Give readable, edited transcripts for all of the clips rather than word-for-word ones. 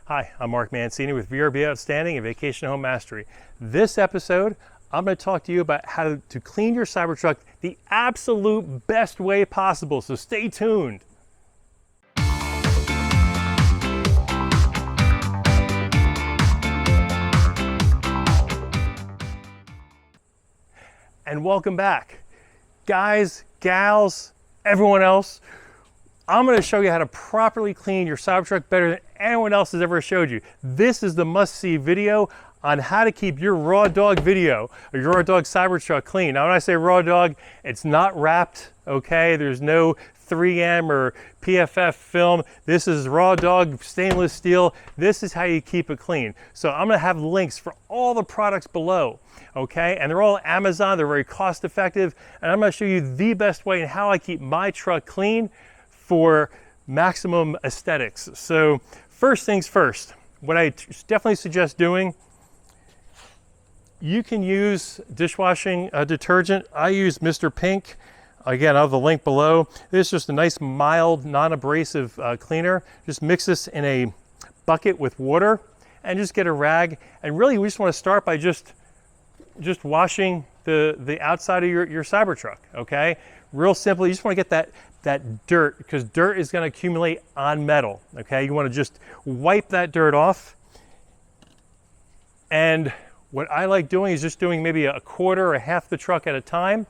Hi, I'm Mark Mancini with VRBO Outstanding and Vacation Home Mastery. This episode, I'm going to talk to you about how to clean your Cybertruck the absolute best way possible, so stay tuned. And welcome back. Guys, gals, everyone else, I'm going to show you how to properly clean your Cybertruck better than anyone else has ever showed you. This is the must-see video on how to keep your raw dog video or your raw dog Cybertruck clean. Now, when I say raw dog, it's not wrapped, okay? There's no 3M or PFF film. This is raw dog stainless steel. This is how you keep it clean. So I'm going to have links for all the products below, okay? And they're all Amazon. They're very cost effective. And I'm going to show you the best way and how I keep my truck clean for maximum aesthetics. So first things first, what I definitely suggest doing, you can use dishwashing detergent. I use Mr. Pink. Again, I'll have the link below. This is just a nice, mild, non-abrasive cleaner. Just mix this in a bucket with water and just get a rag. And really, we just want to start by just washing the outside of your Cybertruck, okay? Real simple, you just want to get that dirt, because dirt is going to accumulate on metal, okay? You want to just wipe that dirt off. And what I like doing is just doing maybe a quarter or half the truck at a time.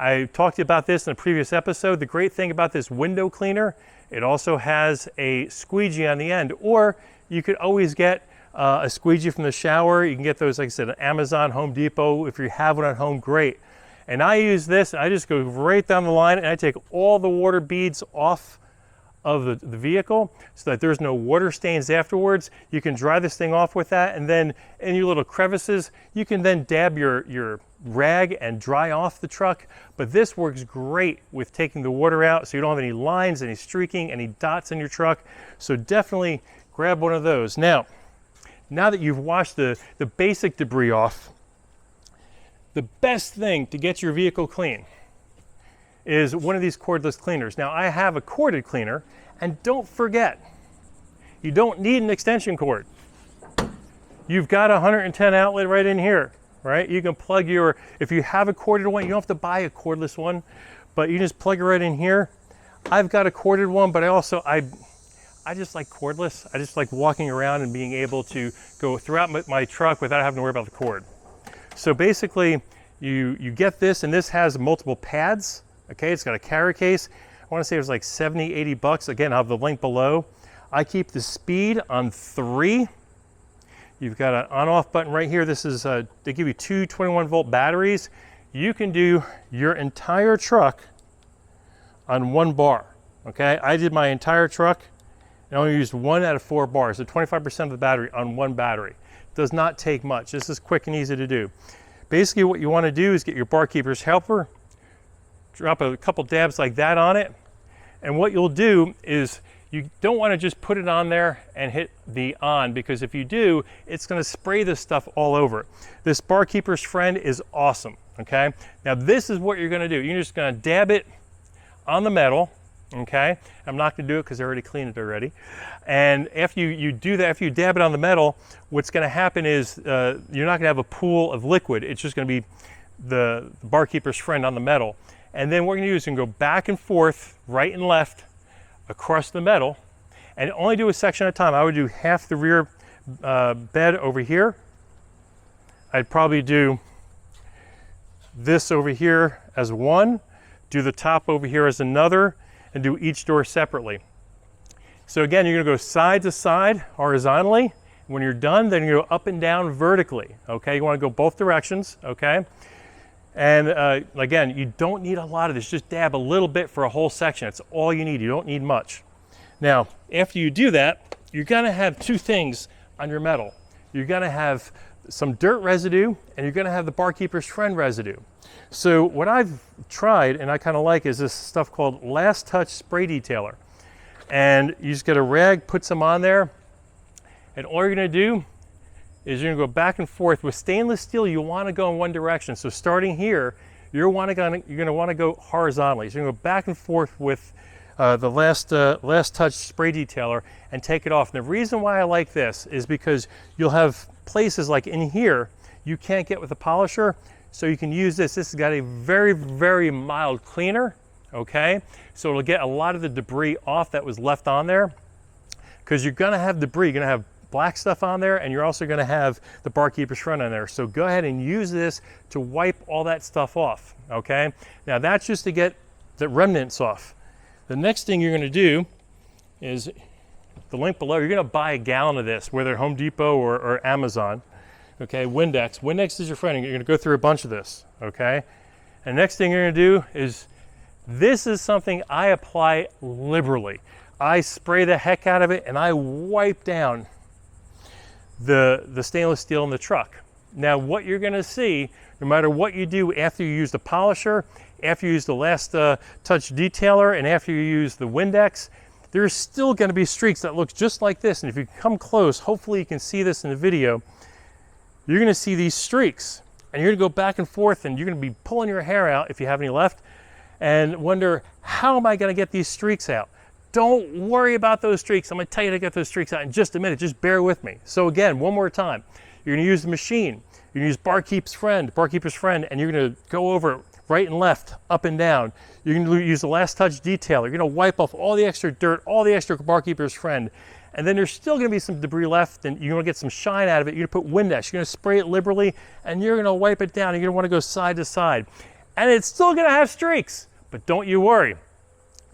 I talked to you about this in a previous episode. The great thing about this window cleaner, it also has a squeegee on the end, or you could always get a squeegee from the shower. You can get those, like I said, at Amazon, Home Depot. If you have one at home, great. And I use this, and I just go right down the line, and I take all the water beads off of the vehicle so that there's no water stains afterwards. You can dry this thing off with that, and then in your little crevices, you can then dab your rag and dry off the truck. But this works great with taking the water out so you don't have any lines, any streaking, any dots in your truck. So definitely grab one of those. Now that you've washed the basic debris off, the best thing to get your vehicle clean is one of these cordless cleaners. Now, I have a corded cleaner, and don't forget, you don't need an extension cord. You've got a 110 outlet right in here, right? You can plug if you have a corded one, you don't have to buy a cordless one, but you just plug it right in here. I've got a corded one, but I just like cordless. I just like walking around and being able to go throughout my truck without having to worry about the cord. So basically, you get this, and this has multiple pads, okay? It's got a carry case. I want to say it was like 70, 80 bucks. Again, I'll have the link below. I keep the speed on 3. You've got an on-off button right here. This is, they give you 2 21-volt batteries. You can do your entire truck on 1 bar, okay? I did my entire truck and only used 1 out of 4 bars, so 25% of the battery on 1 battery. Does not take much. This is quick and easy to do. Basically, what you want to do is get your barkeeper's helper, drop a couple dabs like that on it, and what you'll do is you don't want to just put it on there and hit the on, because if you do, it's going to spray this stuff all over. This barkeeper's friend is awesome, okay? Now, this is what you're going to do. You're just going to dab it on the metal, okay? I'm not going to do it because I already cleaned it already. And after you do that, after you dab it on the metal, what's going to happen is you're not going to have a pool of liquid. It's just going to be the barkeeper's friend on the metal. And then what we're going to do is you can go back and forth, right and left, across the metal, and only do a section at a time. I would do half the rear bed over here. I'd probably do this over here as one, do the top over here as another, and do each door separately. So again, you're going to go side to side horizontally. When you're done, then you go up and down vertically, okay? You want to go both directions, okay? And again, you don't need a lot of this. Just dab a little bit for a whole section. That's all you need. You don't need much. Now, after you do that, you're going to have 2 things on your metal. You're going to have some dirt residue, and you're going to have the barkeeper's friend residue. So what I've tried, and I kind of like, is this stuff called Last Touch Spray Detailer. And you just get a rag, put some on there, and all you're going to do is you're going to go back and forth. With stainless steel, you want to go in one direction. So starting here, you're going to want to go horizontally. So you're going to go back and forth with the last touch spray detailer and take it off. And the reason why I like this is because you'll have places like in here you can't get with a polisher, so you can use this. This has got a very, very mild cleaner, okay? So it'll get a lot of the debris off that was left on there, because you're gonna have debris, you're gonna have black stuff on there, and you're also gonna have the barkeeper's friend on there. So go ahead and use this to wipe all that stuff off, okay? Now that's just to get the remnants off. The next thing you're gonna do is, the link below, you're gonna buy a gallon of this, whether Home Depot or Amazon, okay? Windex. Windex is your friend, and you're gonna go through a bunch of this, okay? And next thing you're gonna do is, this is something I apply liberally. I spray the heck out of it and I wipe down the stainless steel in the truck. Now what you're gonna see, no matter what you do after you use the polisher, after you use the last touch detailer, and after you use the Windex, there's still gonna be streaks that look just like this. And if you come close, hopefully you can see this in the video, you're gonna see these streaks. And you're gonna go back and forth, and you're gonna be pulling your hair out, if you have any left, and wonder, how am I gonna get these streaks out? Don't worry about those streaks. I'm gonna tell you to get those streaks out in just a minute. Just bear with me. So again, one more time. You're gonna use the machine. You're gonna use barkeeper's friend, and you're gonna go over right and left, up and down. You're gonna use the last touch detailer. You're gonna wipe off all the extra dirt, all the extra barkeeper's friend. And then there's still gonna be some debris left, and you're gonna get some shine out of it. You're gonna put Windex, you're gonna spray it liberally, and you're gonna wipe it down. You're gonna wanna go side to side. And it's still gonna have streaks, but don't you worry.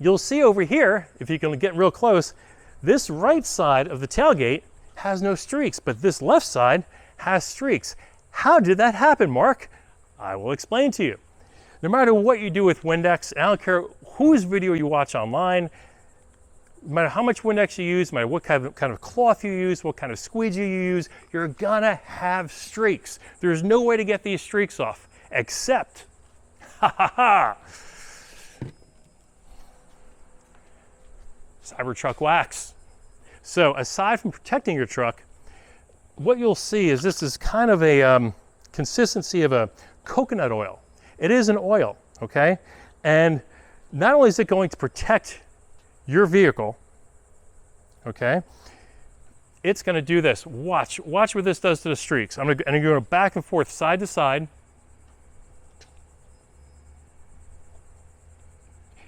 You'll see over here, if you can get real close, this right side of the tailgate has no streaks, but this left side has streaks. How did that happen, Mark? I will explain to you. No matter what you do with Windex, and I don't care whose video you watch online, no matter how much Windex you use, no matter what kind of cloth you use, what kind of squeegee you use, you're gonna have streaks. There's no way to get these streaks off, except, Cybertruck wax. So aside from protecting your truck, what you'll see is this is kind of a consistency of a coconut oil. It is an oil, okay? And not only is it going to protect your vehicle, okay, it's gonna do this. Watch what this does to the streaks. I'm gonna go back and forth, side to side.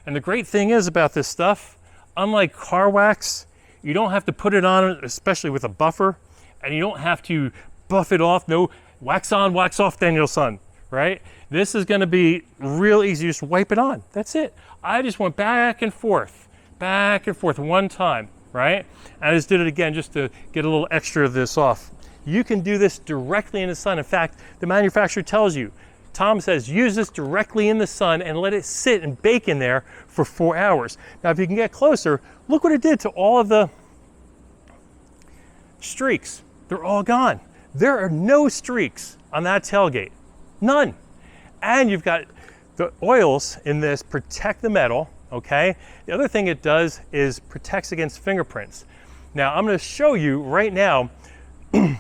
And the great thing is about this stuff, unlike car wax, you don't have to put it on, especially with a buffer, and you don't have to buff it off. No wax on, wax off, Daniel-san, right? This is gonna be real easy. Just wipe it on, that's it. I just went back and forth one time, right? I just did it again just to get a little extra of this off. You can do this directly in the sun. In fact, the manufacturer tells you, Tom says, use this directly in the sun and let it sit and bake in there for 4 hours. Now, if you can get closer, look what it did to all of the streaks. They're all gone. There are no streaks on that tailgate, none. And you've got the oils in this protect the metal, okay? The other thing it does is protects against fingerprints. Now, I'm gonna show you right now in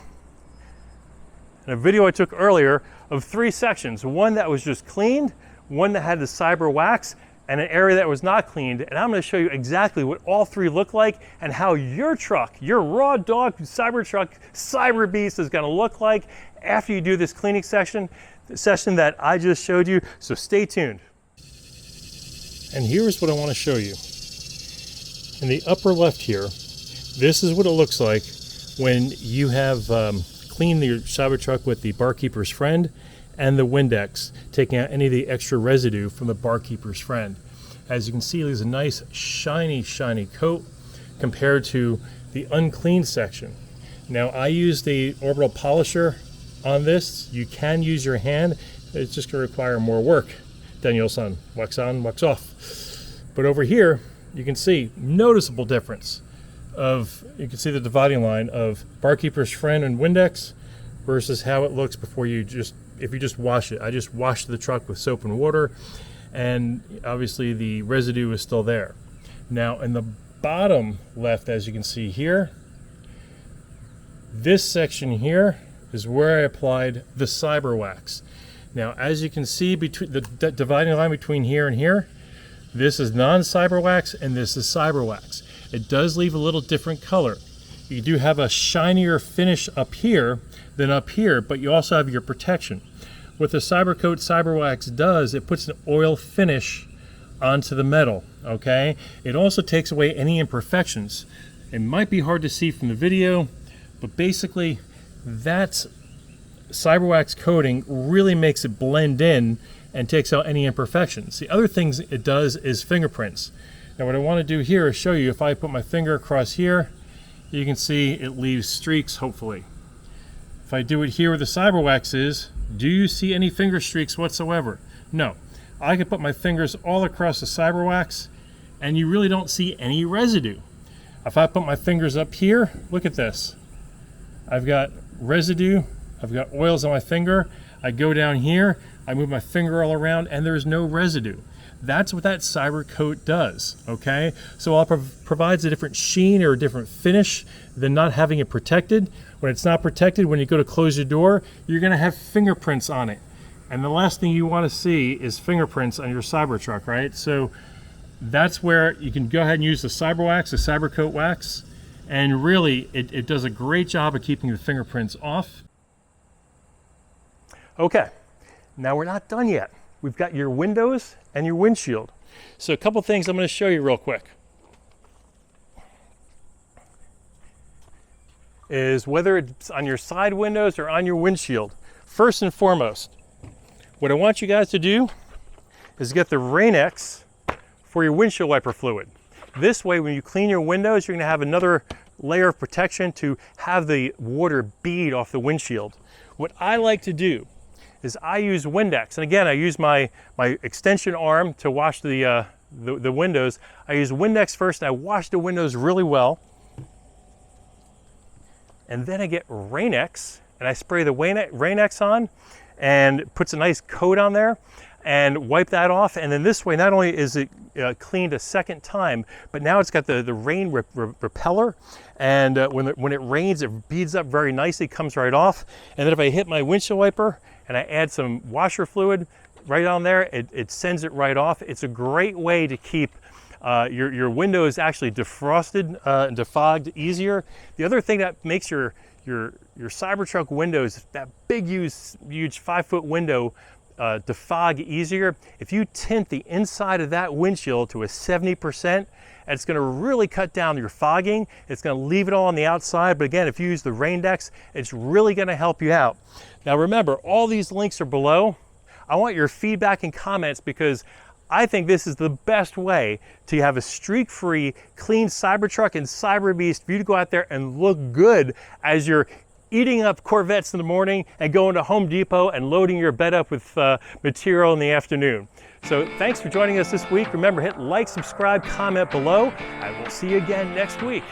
a video I took earlier of 3 sections. One that was just cleaned, one that had the cyber wax, and an area that was not cleaned. And I'm gonna show you exactly what all 3 look like and how your truck, your raw dog Cybertruck Cyber Beast is gonna look like after you do this cleaning session that I just showed you. So stay tuned. And here's what I wanna show you. In the upper left here, this is what it looks like when you have cleaned your Cybertruck with the barkeeper's friend and the Windex, taking out any of the extra residue from the barkeeper's friend. As you can see, there's a nice shiny coat compared to the unclean section. Now, I use the orbital polisher on this. You can use your hand. It's just going to require more work. Daniel-san, wax on, wax off. But over here, you can see noticeable difference of, you can see the dividing line of barkeeper's friend and Windex versus how it looks before you if you just wash it. I just washed the truck with soap and water, and obviously the residue is still there. Now in the bottom left, as you can see here, this section here is where I applied the cyber wax. Now, as you can see, between the dividing line between here and here, This is non-cyber wax and this is cyber wax. It does leave a little different color. You do have a shinier finish up here than up here, but you also have your protection. What the Cybercoat Cyber Wax does, it puts an oil finish onto the metal, okay? It also takes away any imperfections. It might be hard to see from the video, but basically that cyber wax coating really makes it blend in and takes out any imperfections. The other things it does is fingerprints. Now what I want to do here is show you, if I put my finger across here, you can see it leaves streaks, hopefully. If I do it here where the cyber wax is, do you see any finger streaks whatsoever? No. I can put my fingers all across the cyber wax and you really don't see any residue. If I put my fingers up here, look at this. I've got residue, I've got oils on my finger. I go down here, I move my finger all around and there's no residue. That's what that cyber coat does, okay? So while it provides a different sheen or a different finish than not having it protected, when it's not protected, when you go to close your door, you're gonna have fingerprints on it. And the last thing you wanna see is fingerprints on your Cybertruck, right? So that's where you can go ahead and use the cyber wax, the cyber coat wax, and really it does a great job of keeping the fingerprints off. Okay, now we're not done yet. We've got your windows and your windshield. So a couple things I'm going to show you real quick is whether it's on your side windows or on your windshield. First and foremost, what I want you guys to do is get the Rain-X for your windshield wiper fluid. This way, when you clean your windows, you're going to have another layer of protection to have the water bead off the windshield. What I like to do is I use Windex, and again, I use my extension arm to wash the windows. I use Windex first, and I wash the windows really well. And then I get Rain-X, and I spray the Rain-X on, and puts a nice coat on there, and wipe that off. And then this way, not only is it cleaned a second time, but now it's got the rain repeller, and when it rains, it beads up very nicely, comes right off. And then if I hit my windshield wiper and I add some washer fluid right on there, it sends it right off. It's a great way to keep your windows actually defrosted and defogged easier. The other thing that makes your Cybertruck windows, that big huge 5-foot window, defog easier, if you tint the inside of that windshield to a 70%, it's going to really cut down your fogging. It's going to leave it all on the outside, but again, if you use the Rain-X, it's really going to help you out. Now remember, all these links are below. I want your feedback and comments because I think this is the best way to have a streak-free, clean Cybertruck and Cyberbeast for you to go out there and look good as you're eating up Corvettes in the morning and going to Home Depot and loading your bed up with material in the afternoon. So thanks for joining us this week. Remember, hit like, subscribe, comment below. I will see you again next week.